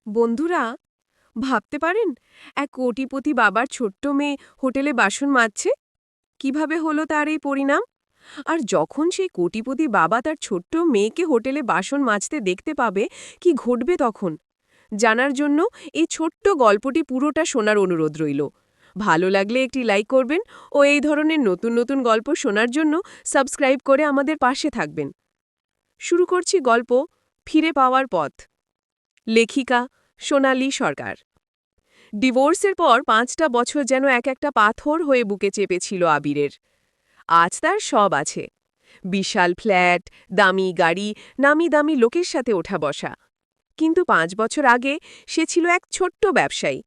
বন্ধুরা, ভাবতে পারেন এক কোটিপতি বাবার ছোট্ট মেয়ে হোটেলে বাসন মাজছে? কিভাবে হলো তার এই পরিণাম? আর যখন সেই কোটিপতি বাবা তার ছোট্ট মেয়েকে হোটেলে বাসন মাজতে দেখতে পাবে, কি ঘটবে তখন? জানার জন্য এই ছোট্ট গল্পটি পুরোটা শোনার অনুরোধ রইল। ভালো লাগলে একটি লাইক করবেন ও এই ধরনের নতুন নতুন গল্প শোনার জন্য সাবস্ক্রাইব করে আমাদের পাশে থাকবেন। শুরু করছি গল্প ফিরে পাওয়ার পথ। লেখিকা সোনালী সরকার। ডিভোর্সের পর ৫টা বছর যেন এক একটা পাথর হয়ে বুকে চেপেছিল আবিরের। আজ তার সব আছে, বিশাল ফ্ল্যাট, দামি গাড়ি, নামি দামি লোকের সাথে ওঠা বসা। কিন্তু ৫ বছর আগে সে ছিল এক ছোট্ট ব্যবসায়ী।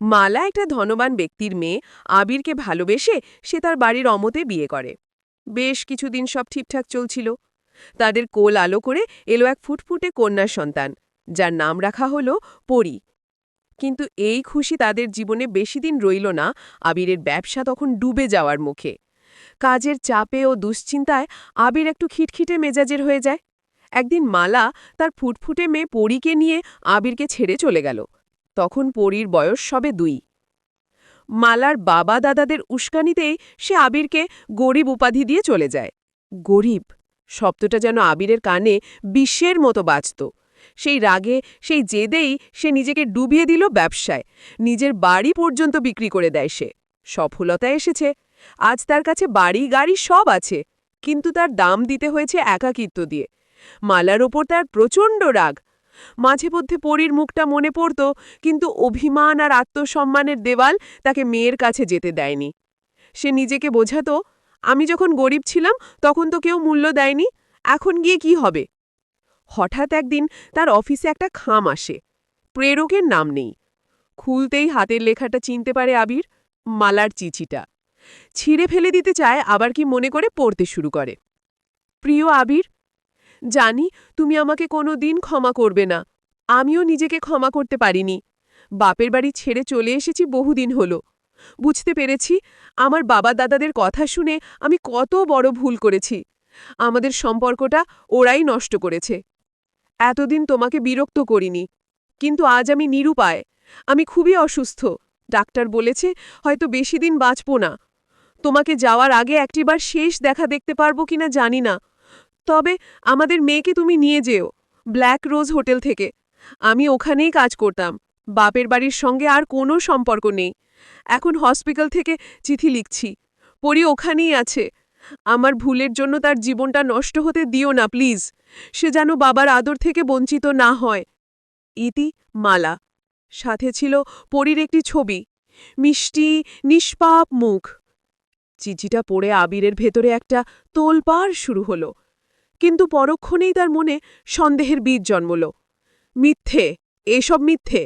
মালা একটা ধনবান ব্যক্তির মেয়ে। আবিরকে ভালোবেসে সে তার বাড়ির অমতে বিয়ে করে। বেশ কিছুদিন সব ঠিকঠাক চলছিল। তাদের কোল আলো করে এলো এক ফুটফুটে কন্যা সন্তান, যার নাম রাখা হলো পরী। কিন্তু এই খুশি তাদের জীবনে বেশিদিন রইল না। আবিরের ব্যবসা তখন ডুবে যাওয়ার মুখে। কাজের চাপে ও দুশ্চিন্তায় আবির একটু খিটখিটে মেজাজের হয়ে যায়। একদিন মালা তার ফুটফুটে মেয়ে পরীকে নিয়ে আবিরকে ছেড়ে চলে গেল। তখন পরীর বয়স সবে ২। মালার বাবা দাদাদের উস্কানিতেই সে আবিরকে গরিব উপাধি দিয়ে চলে যায়। গরিব শব্দটা যেন আবিরের কানে বিশ্বের মতো বাজত। সেই রাগে, সেই জেদেই সে নিজেকে ডুবিয়ে দিল ব্যবসায়। নিজের বাড়ি পর্যন্ত বিক্রি করে দেয় সে। সফলতা এসেছে, আজ তার কাছে বাড়ি গাড়ি সব আছে, কিন্তু তার দাম দিতে হয়েছে একাকিত্ব দিয়ে। মালার ওপর তার প্রচণ্ড রাগ। মাঝে মধ্যে পরীর মুখটা মনে পড়ত, কিন্তু অভিমান আর আত্মসম্মানের দেওয়াল তাকে মেয়ের কাছে যেতে দেয়নি। সে নিজেকে বোঝাত, আমি যখন গরিব ছিলাম তখন তো কেউ মূল্য দেয়নি, এখন গিয়ে কি হবে? হঠাৎ একদিন তার অফিসে একটা খাম আসে। প্রেরকের নাম নেই। খুলতেই হাতের লেখাটা চিনতে পারে আবির, মালার চিঠিটা। ছিঁড়ে ফেলে দিতে চায়, আবার কি মনে করে পড়তে শুরু করে। প্রিয় আবির, জানি তুমি আমাকে কোনো দিন ক্ষমা করবে না। আমিও নিজেকে ক্ষমা করতে পারিনি। বাপের বাড়ি ছেড়ে চলে এসেছি বহুদিন হলো। বুঝতে পেরেছি আমার বাবা দাদাদের কথা শুনে আমি কত বড় ভুল করেছি। আমাদের সম্পর্কটা ওরাই নষ্ট করেছে। এতদিন তোমাকে বিরক্ত করিনি, কিন্তু আজ আমি নিরুপায়। আমি খুবই অসুস্থ। ডাক্তার বলেছে হয়তো বেশি দিন বাঁচব না। তোমাকে যাওয়ার আগে একটিবার শেষ দেখা দেখতে পারবো কিনা জানি না। তবে আমাদের মেয়েকে তুমি নিয়ে যেও, ব্ল্যাক রোজ হোটেল থেকে। আমি ওখানেই কাজ করতাম। বাপের বাড়ির সঙ্গে আর কোনো সম্পর্ক নেই। এখন হসপিটাল থেকে চিঠি লিখছি। পরি ওখানেই আছে। আমার ভুলের জন্য তার জীবনটা নষ্ট হতে দিও না প্লিজ। সে যেন বাবার আদর থেকে বঞ্চিত না হয়। ইতি মালা। সাথে ছিল পরীর একটি ছবি, মিষ্টি নিষ্পাপ মুখ। চিঠিটা পড়ে আবিরের ভেতরে একটা তোলপাড় শুরু হলো, কিন্তু পরক্ষণেই তার মনে সন্দেহের বীজ জন্মল। মিথ্যে, এসব মিথ্যে।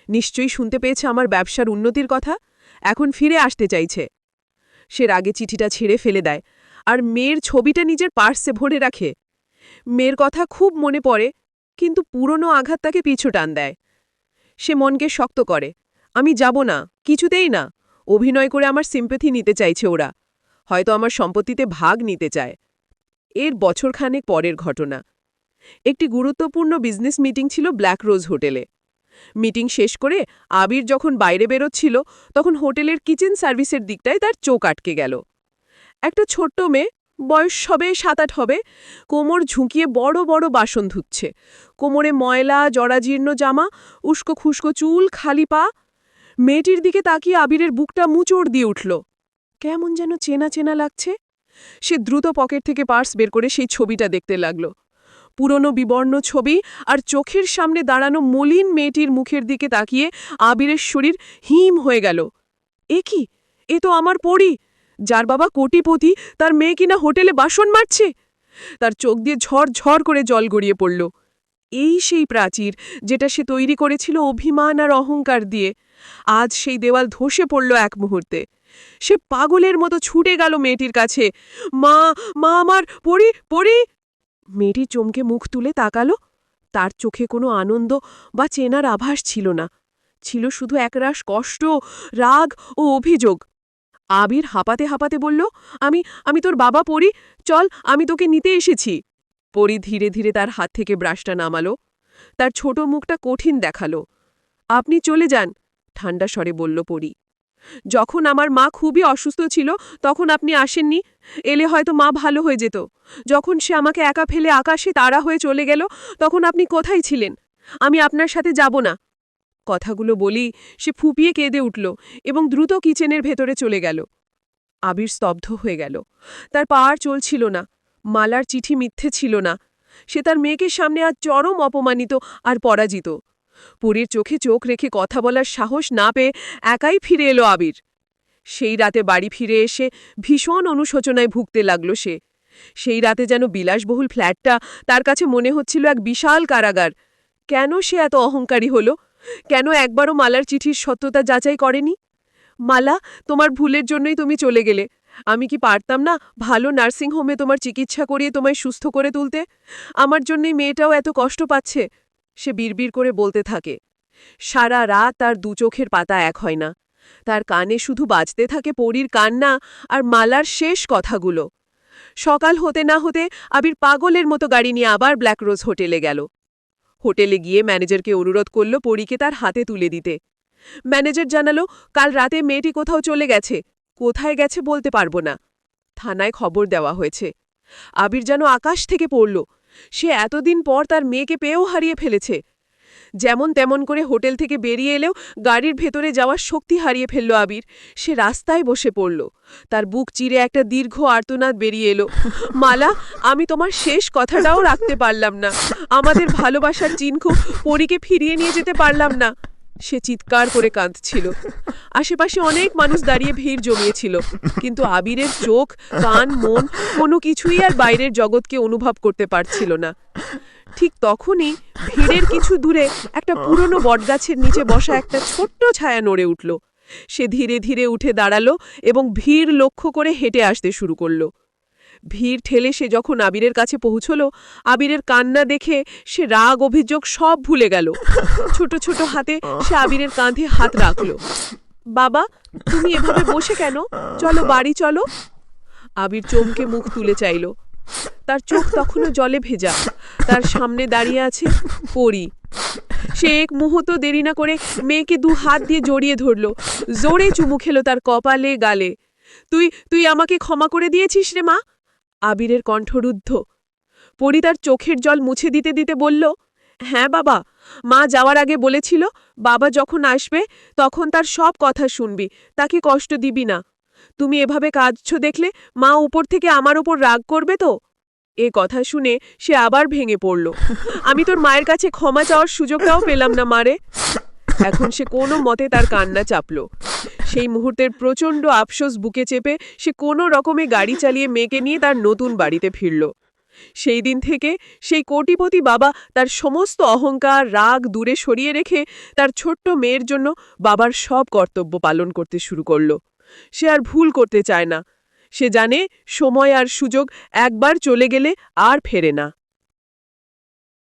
নিশ্চয়ই শুনতে পেয়েছে আমার ব্যবসার উন্নতির কথা, এখন ফিরে আসতে চাইছে। সে রাগে চিঠিটা ছিঁড়ে ফেলে দেয়, আর মেয়ের ছবিটা নিজের পার্সে ভরে রাখে। মেয়ের কথা খুব মনে পড়ে, কিন্তু পুরনো আঘাত তাকে পিছু টান দেয়। সে মনকে শক্ত করে, আমি যাব না, কিছুতেই না। অভিনয় করে আমার সিম্প্যাথি নিতে চাইছে ওরা, হয়তো আমার সম্পত্তিতে ভাগ নিতে চায়। এর বছরখানেক পরের ঘটনা। একটি গুরুত্বপূর্ণ বিজনেস মিটিং ছিল ব্ল্যাক রোজ হোটেলে। মিটিং শেষ করে আবির যখন বাইরে বেরোচ্ছিল, তখন হোটেলের কিচেন সার্ভিসের দিকটায় তার চোখ আটকে গেল। একটা ছোট্ট মেয়ে, বয়স সবে ৭-৮ হবে, কোমর ঝুঁকিয়ে বড় বড় বাসন ধুচ্ছে। কোমরে ময়লা জরাজীর্ণ জামা, উস্কো খুস্কো চুল, খালি পা। মেয়েটির দিকে তাকিয়ে আবিরের বুকটা মুচড় দিয়ে উঠল। কেমন যেন চেনা চেনা লাগছে। সে দ্রুত পকেট থেকে পার্স বের করে সেই ছবিটা দেখতে লাগল। পুরনো বিবর্ণ ছবি, আর চোখের সামনে দাঁড়ানো মলিন মেয়েটির মুখের দিকে তাকিয়ে আবিরের শরীর হিম হয়ে গেল। এ কি? এ তো আমার পরী, যার বাবা কোটিপতি, তার মেয়ে কিনা হোটেলে বাসন মারছে। তার চোখ দিয়ে ঝড় ঝড় করে জল গড়িয়ে পড়ল। এই সেই প্রাচীর, যেটা সে তৈরি করেছিল অভিমান আর অহংকার দিয়ে। আজ সেই দেওয়াল ধসে পড়ল এক মুহূর্তে। সে পাগলের মতো ছুটে গেল মেয়েটির কাছে। মা, মা আমার, পরী, পরী! মেয়েটি চমকে মুখ তুলে তাকালো। তার চোখে কোনো আনন্দ বা চেনার আভাস ছিল না। ছিল শুধু একরাশ কষ্ট, রাগ ও অভিযোগ। আবির হাঁপাতে হাঁপাতে বলল, আমি আমি তোর বাবা পরী, চল, আমি তোকে নিতে এসেছি। পরী ধীরে ধীরে তার হাত থেকে ব্রাশটা নামালো। তার ছোট মুখটা কঠিন দেখালো। আপনি চলে যান, ঠান্ডা স্বরে বলল পরি। যখন আমার মা খুবই অসুস্থ ছিল তখন আপনি আসেননি, এলে হয়তো মা ভালো হয়ে যেত। যখন সে আমাকে একা ফেলে আকাশে তারা হয়ে চলে গেল তখন আপনি কোথায় ছিলেন? আমি আপনার সাথে যাব না। কথাগুলো বলি সে ফুপিয়ে কেঁদে উঠল এবং দ্রুত কিচেনের ভেতরে চলে গেল। আবির স্তব্ধ হয়ে গেল। তার পা আর চলছিল না। মালার চিঠি মিথ্যে ছিল না। সে তার মেয়েকে সামনে আজ চরম অপমানিত আর পরাজিত। পরীর চোখে চোখ রেখে কথা বলার সাহস না পেয়ে একাই ফিরে এলো আবির। সেই রাতে বাড়ি ফিরে এসে ভীষণ অনুশোচনায় ভুগতে লাগল সে। সেই রাতে যেন বিলাসবহুল ফ্ল্যাটটা তার কাছে মনে হচ্ছিল এক বিশাল কারাগার। কেন সে এত অহংকারী হল? কেন একবারও মালার চিঠির সত্যতা যাচাই করেনি? মালা, তোমার ভুলের জন্যই তুমি চলে গেলে। আমি কি পারতাম না ভালো নার্সিংহোমে তোমার চিকিৎসা করিয়ে তোমায় সুস্থ করে তুলতে? আমার জন্যই মেয়েটাও এত কষ্ট পাচ্ছে। সে বিড়বিড় করে বলতে থাকে। সারা রাত তার দু চোখের পাতা এক হয় না। তার কানে শুধু বাজতে থাকে পরীর কান্না আর মালার শেষ কথাগুলো। সকাল হতে না হতে আবির পাগলের মতো গাড়ি নিয়ে আবার ব্ল্যাক রোজ হোটেলে গেল। হোটেলে গিয়ে ম্যানেজারকে অনুরোধ করল পরীকে তার হাতে তুলে দিতে। ম্যানেজার জানালো, কাল রাতে মেয়েটি কোথাও চলে গেছে। কোথায় গেছে বলতে পারব না। থানায় খবর দেওয়া হয়েছে। আবির যেন আকাশ থেকে পড়ল। সে এতদিন পর তার মেয়েকে পেয়েও হারিয়ে ফেলেছে। যেমন তেমন করে হোটেল থেকে বেরিয়ে এলেও গাড়ির ভেতরে যাওয়ার শক্তি হারিয়ে ফেলল আবির। সে রাস্তায় বসে পড়ল। তার বুক চিরে একটা দীর্ঘ আর্তনাদ বেরিয়ে এলো। মালা, আমি তোমার শেষ কথাটাও রাখতে পারলাম না। আমাদের ভালোবাসার চিহ্ন পরীকে ফিরিয়ে নিয়ে যেতে পারলাম না। সে চিৎকার করে কাঁদছিল। আশেপাশে অনেক মানুষ দাঁড়িয়ে ভিড় জমিয়েছিল, কিন্তু আবিরের চোখ, কান, মন কোনো কিছুই আর বাইরের জগৎকে অনুভব করতে পারছিল না। ঠিক তখনই ভিড়ের কিছু দূরে একটা পুরনো বটগাছের নিচে বসা একটা ছোট্ট ছায়া নড়ে উঠল। সে ধীরে ধীরে উঠে দাঁড়ালো এবং ভিড় লক্ষ্য করে হেঁটে আসতে শুরু করল। ভিড় ঠেলে সে যখন আবিরের কাছে পৌঁছল, আবিরের কান্না দেখে সে রাগ অভিযোগ সব ভুলে গেল। ছোট ছোট হাতে সে আবিরের কাঁধে হাত রাখল। বাবা, তুমি এভাবে বসে কেন? চলো বাড়ি চলো। আবির চমকে মুখ তুলে চাইল। তার চোখ তখনও জলে ভেজা। তার সামনে দাঁড়িয়ে আছে পরী। সে এক মুহূর্ত দেরি না করে মেয়েকে দু হাত দিয়ে জড়িয়ে ধরল। জোরে চুমু খেল তার কপালে, গালে। তুই তুই আমাকে ক্ষমা করে দিয়েছিস রে মা? আবিরের কণ্ঠরুদ্ধ। পরী তার চোখের জল মুছে দিতে দিতে বলল, হ্যাঁ বাবা, মা যাওয়ার আগে বলেছিল বাবা যখন আসবে তখন তার সব কথা শুনবি, তাকে কষ্ট দিবি না। তুমি এভাবে কাঁদছ দেখলে মা উপর থেকে আমার ওপর রাগ করবে তো? এ কথা শুনে সে আবার ভেঙে পড়ল। আমি তোর মায়ের কাছে ক্ষমা চাওয়ার সুযোগটাও পেলাম না মারে। এখন সে কোনো মতে তার কান্না চাপল। সেই মুহূর্তের প্রচণ্ড আফসোস বুকে চেপে সে কোনো রকমে গাড়ি চালিয়ে মেয়েকে নিয়ে তার নতুন বাড়িতে ফিরল। সেই দিন থেকে সেই কোটিপতি বাবা তার সমস্ত অহংকার, রাগ দূরে সরিয়ে রেখে তার ছোট্ট মেয়ের জন্য বাবার সব কর্তব্য পালন করতে শুরু করল। সে আর ভুল করতে চায় না। সে জানে সময় আর সুযোগ একবার চলে গেলে আর ফেরে না।